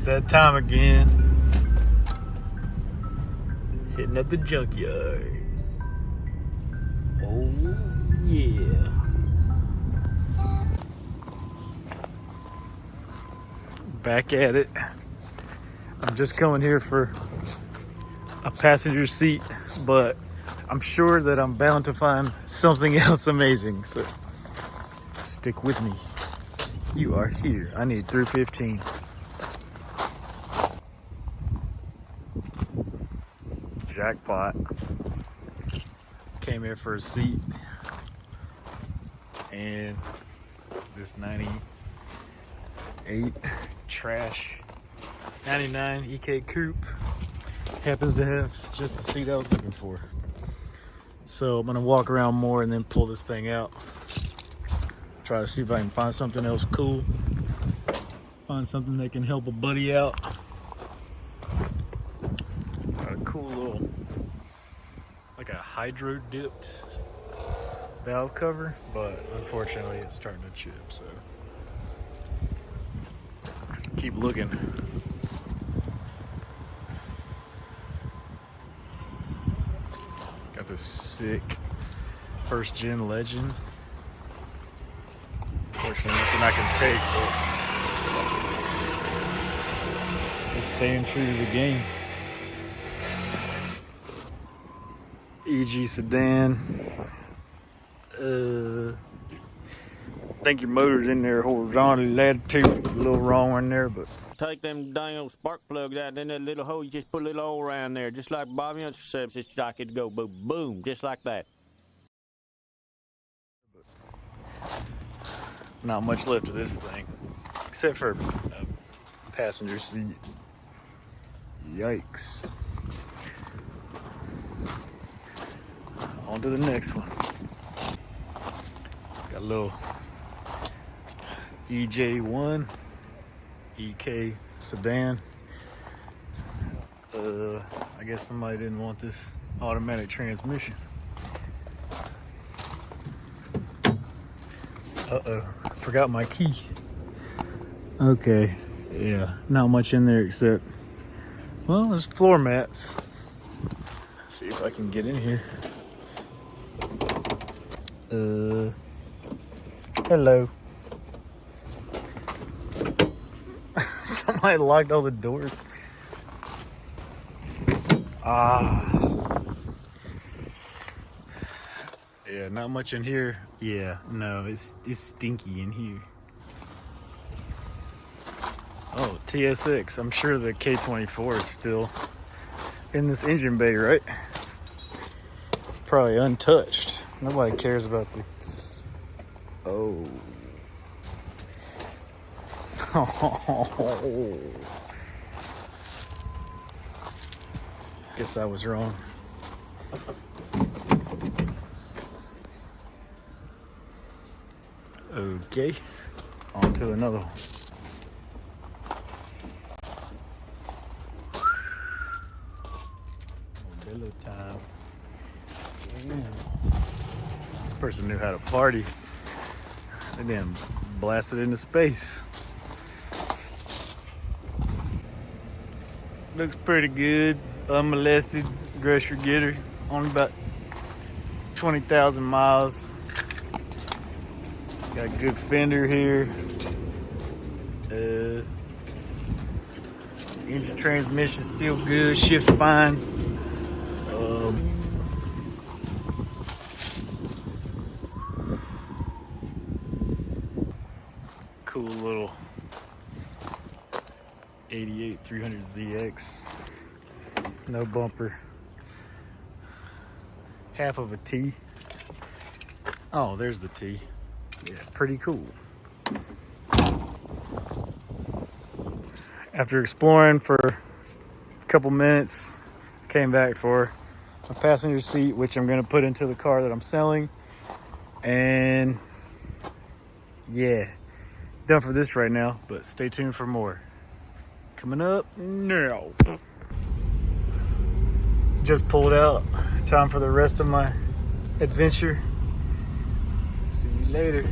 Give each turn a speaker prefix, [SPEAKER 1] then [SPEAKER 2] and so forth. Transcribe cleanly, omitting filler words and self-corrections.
[SPEAKER 1] that time again. Hitting up the junkyard. Oh yeah. Back at it. I'm just coming here for a passenger seat, but I'm sure that I'm bound to find something else amazing. So stick with me. You are here. I need 315. Jackpot. Came here for a seat, and this 98 trash 99 EK Coupe happens to have just the seat I was looking for. So I'm gonna walk around more and then pull this thing out. Try to see if I can find something else cool. Find something that can help a buddy out. Got a cool little, like a hydro dipped valve cover, but unfortunately it's starting to chip, so keep looking. Got this sick first gen Legend. Unfortunately, nothing I can take, but it's staying true to the game. EG Sedan. I think your motor's in there horizontally latitude, a little wrong in there, but
[SPEAKER 2] take them dang spark plugs out in that little hole. You just put a little hole around there, just like Bobby Hunter says. It's like it go boom, boom, just like that.
[SPEAKER 1] not much left of this thing, except for a passenger seat. Yikes. On to the next one. Got a little EJ1 EK sedan. I guess somebody didn't want this automatic transmission. Uh-oh, forgot my key. Okay, yeah, not much in there except, well, there's floor mats. Let's see if I can get in here. Hello. Somebody locked all the doors. Yeah, not much in here. Yeah, no, it's stinky in here. Oh, TSX. I'm sure the K24 is still in this engine bay, right? Probably untouched. Nobody cares about the... Oh. Oh. Guess I was wrong. Okay, on to another one. Modelo time. Damn. This person knew how to party. They damn blasted into space. Looks pretty good. Unmolested grocery getter. Only about 20,000 miles. Got a good fender here. Engine transmission still good. Shift's fine. Cool little 88 300ZX. No bumper. Half of a T. Oh, there's the T. Yeah, pretty cool. After exploring for a couple minutes, came back for a passenger seat, which I'm gonna put into the car that I'm selling. And yeah, done for this right now, but stay tuned for more. Coming up now. Just pulled out. Time for the rest of my adventure. See you later.